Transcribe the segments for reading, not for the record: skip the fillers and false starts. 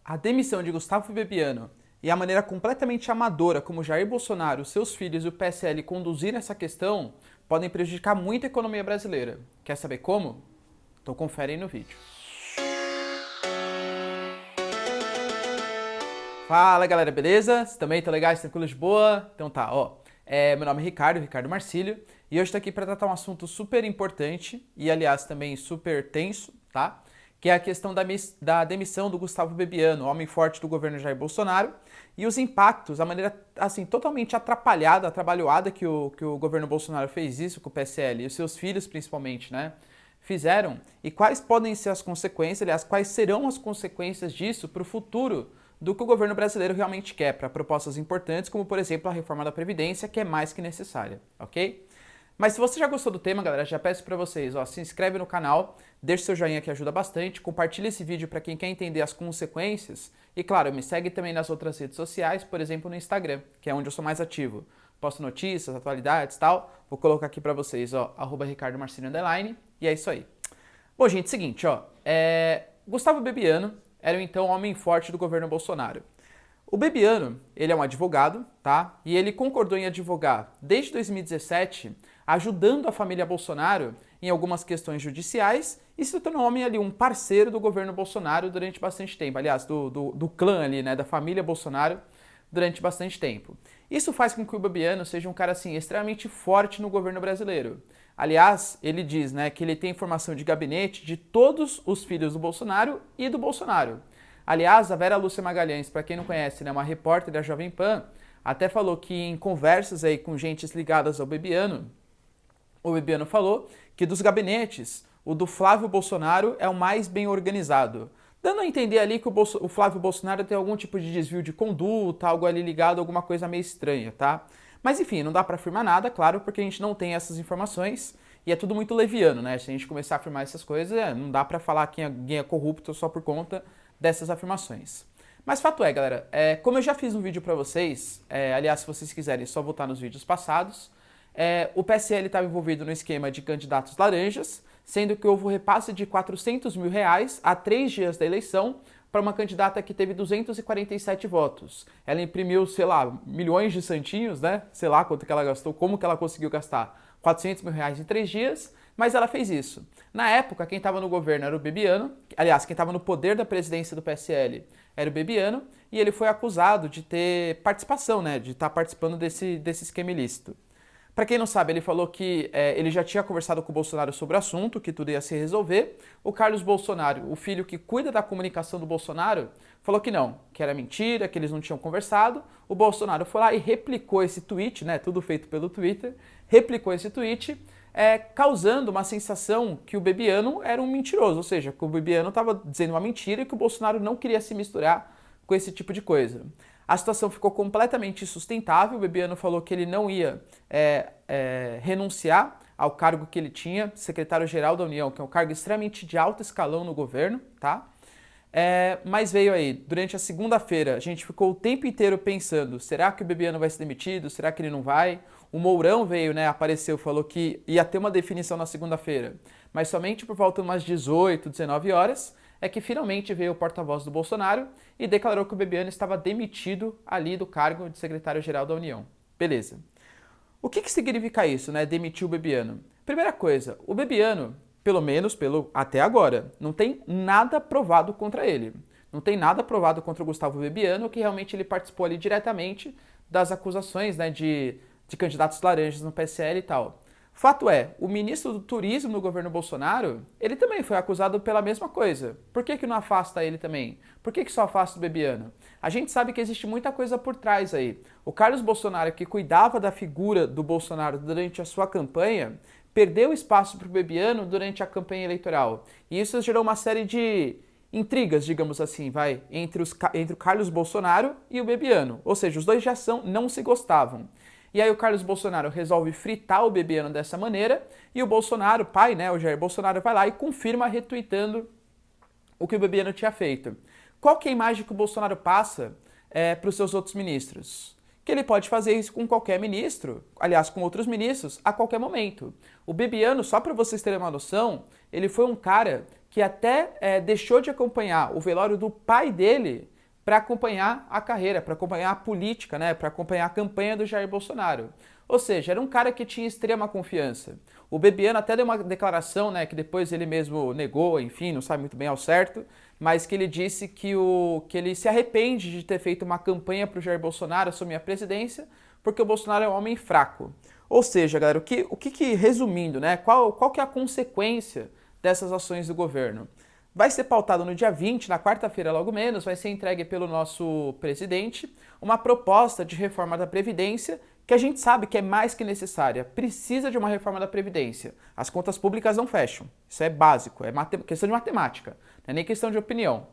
A demissão de Gustavo Bebiano e a maneira completamente amadora como Jair Bolsonaro, seus filhos e o PSL conduziram essa questão podem prejudicar muito a economia brasileira. Quer saber como? Então confere aí no vídeo. Fala galera, beleza? Vocês também estão legais, tranquilos de boa? Então tá, ó. Meu nome é Ricardo Marcílio, e hoje estou aqui para tratar um assunto super importante e, aliás, também super tenso, tá? Que é a questão da demissão do Gustavo Bebiano, homem forte do governo Jair Bolsonaro, e os impactos, a maneira, assim, totalmente atrapalhada, atrabalhoada que o governo Bolsonaro fez isso com o PSL, e os seus filhos principalmente, né? Fizeram, e quais podem ser as consequências, aliás, quais serão as consequências disso para o futuro do que o governo brasileiro realmente quer para propostas importantes, como por exemplo a reforma da Previdência, que é mais que necessária, ok? Mas se você já gostou do tema, galera, já peço para vocês, ó, se inscreve no canal, deixa seu joinha que ajuda bastante, compartilha esse vídeo para quem quer entender as consequências e, claro, me segue também nas outras redes sociais, por exemplo no Instagram, que é onde eu sou mais ativo. Posto notícias, atualidades e tal, vou colocar aqui para vocês, ó, @RicardoMarcílio_, e é isso aí. Bom, gente, seguinte, ó, Gustavo Bebiano era então o homem forte do governo Bolsonaro. O Bebiano, ele é um advogado, tá? E ele concordou em advogar desde 2017, ajudando a família Bolsonaro em algumas questões judiciais e se tornou homem ali, um parceiro do governo Bolsonaro durante bastante tempo. Aliás, do clã ali, né, da família Bolsonaro durante bastante tempo. Isso faz com que o Bebiano seja um cara, assim, extremamente forte no governo brasileiro. Aliás, ele diz, né, que ele tem informação de gabinete de todos os filhos do Bolsonaro e do Bolsonaro. Aliás, a Vera Lúcia Magalhães, para quem não conhece, né, uma repórter da Jovem Pan, até falou que em conversas aí com gentes ligadas ao Bebiano, o Bebiano falou que dos gabinetes, o do Flávio Bolsonaro é o mais bem organizado, dando a entender ali que o Flávio Bolsonaro tem algum tipo de desvio de conduta, algo ali ligado a alguma coisa meio estranha, tá? Mas enfim, não dá para afirmar nada, claro, porque a gente não tem essas informações e é tudo muito leviano, né? Se a gente começar a afirmar essas coisas, não dá para falar que alguém é corrupto só por conta dessas afirmações. Mas fato é, galera, como eu já fiz um vídeo para vocês, aliás, se vocês quiserem, é só voltar nos vídeos passados, o PSL estava envolvido no esquema de candidatos laranjas, sendo que houve um repasse de R$ 400 mil há 3 dias da eleição para uma candidata que teve 247 votos. Ela imprimiu, sei lá, milhões de santinhos, né? Sei lá quanto que ela gastou, como que ela conseguiu gastar R$ 400 mil em 3 dias, mas ela fez isso. Na época, quem estava no governo era o Bebiano, aliás, quem estava no poder da presidência do PSL era o Bebiano, e ele foi acusado de ter participação, né? De estar participando desse esquema ilícito. Para quem não sabe, ele falou que ele já tinha conversado com o Bolsonaro sobre o assunto, que tudo ia se resolver. O Carlos Bolsonaro, o filho que cuida da comunicação do Bolsonaro, falou que não, que era mentira, que eles não tinham conversado. O Bolsonaro foi lá e replicou esse tweet, né, tudo feito pelo Twitter, replicou esse tweet, causando uma sensação que o Bebiano era um mentiroso, ou seja, que o Bebiano estava dizendo uma mentira e que o Bolsonaro não queria se misturar com esse tipo de coisa. A situação ficou completamente insustentável. O Bebiano falou que ele não ia renunciar ao cargo que ele tinha, secretário-geral da União, que é um cargo extremamente de alto escalão no governo, tá? Mas veio aí, durante a segunda-feira, a gente ficou o tempo inteiro pensando, será que o Bebiano vai ser demitido? Será que ele não vai? O Mourão veio, né, apareceu, falou que ia ter uma definição na segunda-feira, mas somente por volta de umas 18, 19 horas, é que finalmente veio o porta-voz do Bolsonaro e declarou que o Bebiano estava demitido ali do cargo de secretário-geral da União. Beleza. O que significa isso, né? Demitir o Bebiano? Primeira coisa, o Bebiano, pelo menos até agora, não tem nada provado contra ele. Não tem nada provado contra o Gustavo Bebiano, que realmente ele participou ali diretamente das acusações, né, de candidatos laranjas no PSL e tal. Fato é, o ministro do Turismo no governo Bolsonaro, ele também foi acusado pela mesma coisa. Por que não afasta ele também? Por que só afasta o Bebiano? A gente sabe que existe muita coisa por trás aí. O Carlos Bolsonaro, que cuidava da figura do Bolsonaro durante a sua campanha, perdeu espaço para o Bebiano durante a campanha eleitoral. E isso gerou uma série de intrigas, digamos assim, entre o Carlos Bolsonaro e o Bebiano. Ou seja, os dois não se gostavam. E aí o Carlos Bolsonaro resolve fritar o Bebiano dessa maneira e o Bolsonaro, pai, né, o Jair Bolsonaro, vai lá e confirma retweetando o que o Bebiano tinha feito. Qual que é a imagem que o Bolsonaro passa para os seus outros ministros? Que ele pode fazer isso com qualquer ministro, aliás, com outros ministros, a qualquer momento. O Bebiano, só para vocês terem uma noção, ele foi um cara que até deixou de acompanhar o velório do pai dele para acompanhar a carreira, para acompanhar a política, né, para acompanhar a campanha do Jair Bolsonaro. Ou seja, era um cara que tinha extrema confiança. O Bebiano até deu uma declaração, né, que depois ele mesmo negou, enfim, não sabe muito bem ao certo, mas que ele disse que ele se arrepende de ter feito uma campanha para o Jair Bolsonaro assumir a presidência, porque o Bolsonaro é um homem fraco. Ou seja, galera, resumindo, né, qual que é a consequência dessas ações do governo? Vai ser pautado no dia 20, na quarta-feira logo menos, vai ser entregue pelo nosso presidente uma proposta de reforma da Previdência que a gente sabe que é mais que necessária. Precisa de uma reforma da Previdência. As contas públicas não fecham. Isso é básico, é questão de matemática, não é nem questão de opinião.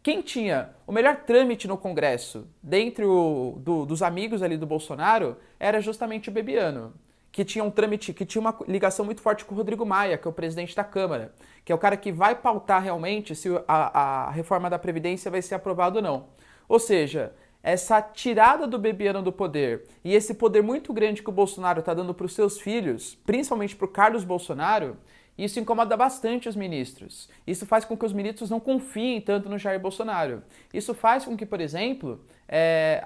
Quem tinha o melhor trâmite no Congresso, dentre dos amigos ali do Bolsonaro, era justamente o Bebiano, que tinha um trâmite, que tinha uma ligação muito forte com o Rodrigo Maia, que é o presidente da Câmara, que é o cara que vai pautar realmente se a reforma da Previdência vai ser aprovada ou não. Ou seja, essa tirada do Bebiano do poder e esse poder muito grande que o Bolsonaro está dando para os seus filhos, principalmente para o Carlos Bolsonaro, isso incomoda bastante os ministros. Isso faz com que os ministros não confiem tanto no Jair Bolsonaro. Isso faz com que, por exemplo,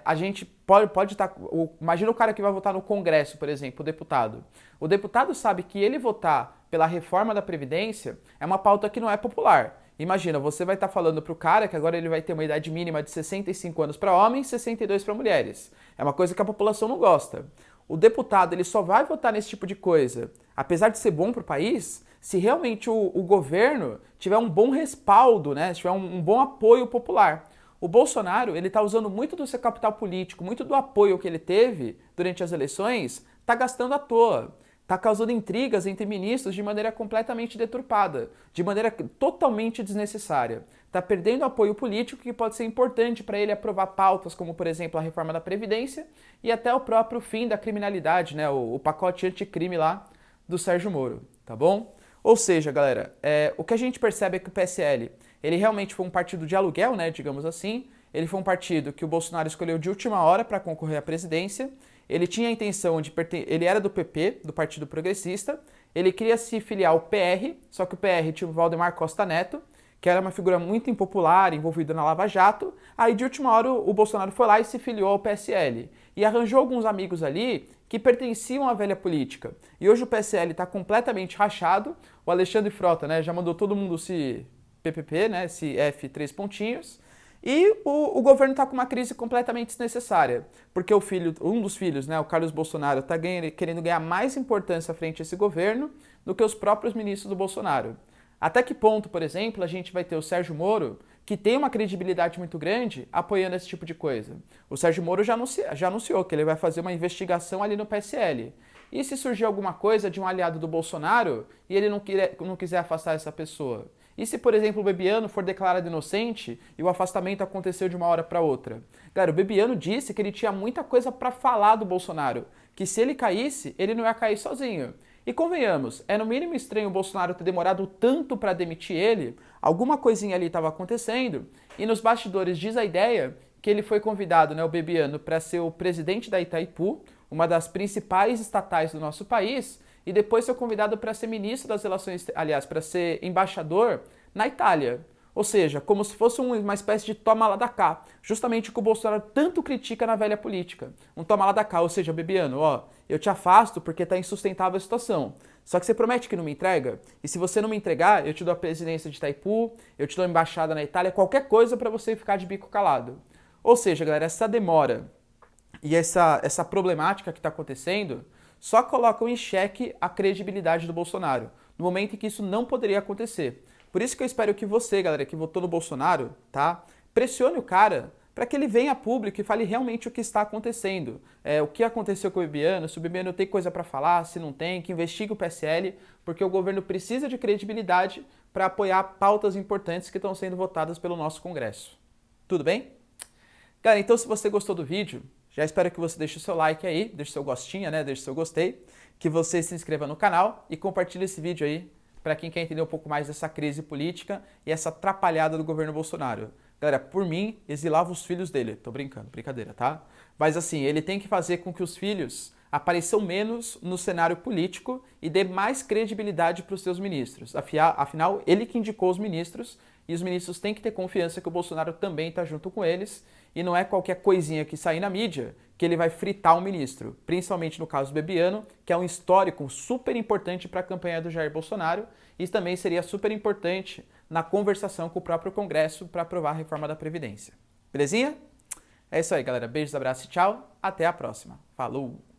a gente pode estar... Imagina o cara que vai votar no Congresso, por exemplo, o deputado. O deputado sabe que ele votar pela reforma da Previdência é uma pauta que não é popular. Imagina, você vai estar falando para o cara que agora ele vai ter uma idade mínima de 65 anos para homens e 62 para mulheres. É uma coisa que a população não gosta. O deputado ele só vai votar nesse tipo de coisa, apesar de ser bom para o país, se realmente o governo tiver um bom respaldo, né? Se tiver um bom apoio popular. O Bolsonaro ele está usando muito do seu capital político, muito do apoio que ele teve durante as eleições, está gastando à toa. Está causando intrigas entre ministros de maneira completamente deturpada, de maneira totalmente desnecessária. Está perdendo apoio político que pode ser importante para ele aprovar pautas como, por exemplo, a reforma da Previdência e até o próprio fim da criminalidade, né? O pacote anticrime lá do Sérgio Moro, tá bom? Ou seja, galera, o que a gente percebe é que o PSL, ele realmente foi um partido de aluguel, né, digamos assim. Ele foi um partido que o Bolsonaro escolheu de última hora para concorrer à presidência. Ele tinha a intenção de ele era do PP, do Partido Progressista, ele queria se filiar ao PR, só que o PR tinha o Valdemar Costa Neto, que era uma figura muito impopular, envolvida na Lava Jato. Aí de última hora o Bolsonaro foi lá e se filiou ao PSL. E arranjou alguns amigos ali que pertenciam à velha política. E hoje o PSL está completamente rachado. O Alexandre Frota, né, já mandou todo mundo se PPP, né, se F3 pontinhos. E o governo está com uma crise completamente desnecessária, porque um dos filhos, né, o Carlos Bolsonaro, está querendo ganhar mais importância frente a esse governo do que os próprios ministros do Bolsonaro. Até que ponto, por exemplo, a gente vai ter o Sérgio Moro, que tem uma credibilidade muito grande, apoiando esse tipo de coisa? O Sérgio Moro já anunciou que ele vai fazer uma investigação ali no PSL. E se surgir alguma coisa de um aliado do Bolsonaro e ele não quiser afastar essa pessoa? E se, por exemplo, o Bebiano for declarado inocente e o afastamento aconteceu de uma hora para outra? Galera, o Bebiano disse que ele tinha muita coisa para falar do Bolsonaro, que se ele caísse, ele não ia cair sozinho. E convenhamos, é no mínimo estranho o Bolsonaro ter demorado tanto para demitir ele, alguma coisinha ali estava acontecendo, e nos bastidores diz a ideia que ele foi convidado, né, o Bebiano, para ser o presidente da Itaipu, uma das principais estatais do nosso país, e depois foi convidado para ser ministro das relações, aliás, para ser embaixador na Itália. Ou seja, como se fosse uma espécie de toma lá da cá, justamente o que o Bolsonaro tanto critica na velha política. Um toma lá da cá, ou seja, Bebiano, ó, eu te afasto porque está insustentável a situação. Só que você promete que não me entrega? E se você não me entregar, eu te dou a presidência de Itaipu, eu te dou a embaixada na Itália, qualquer coisa para você ficar de bico calado. Ou seja, galera, essa demora e essa problemática que está acontecendo só colocam em xeque a credibilidade do Bolsonaro, no momento em que isso não poderia acontecer. Por isso que eu espero que você, galera, que votou no Bolsonaro, tá, pressione o cara para que ele venha a público e fale realmente o que está acontecendo. O que aconteceu com o Bebiano, se o Bebiano tem coisa para falar, se não tem, que investigue o PSL, porque o governo precisa de credibilidade para apoiar pautas importantes que estão sendo votadas pelo nosso Congresso. Tudo bem? Galera, então se você gostou do vídeo, já espero que você deixe o seu like aí, deixe seu gostinho, né? Deixe seu gostei, que você se inscreva no canal e compartilhe esse vídeo aí para quem quer entender um pouco mais dessa crise política e essa atrapalhada do governo Bolsonaro. Galera, por mim, exilava os filhos dele. Tô brincando, brincadeira, tá? Mas assim, ele tem que fazer com que os filhos apareçam menos no cenário político e dê mais credibilidade para os seus ministros. Afinal, ele que indicou os ministros e os ministros têm que ter confiança que o Bolsonaro também está junto com eles, e não é qualquer coisinha que sair na mídia que ele vai fritar o ministro, principalmente no caso do Bebiano, que é um histórico super importante para a campanha do Jair Bolsonaro, e também seria super importante na conversação com o próprio Congresso para aprovar a reforma da Previdência. Belezinha? É isso aí, galera. Beijos, abraços e tchau. Até a próxima. Falou!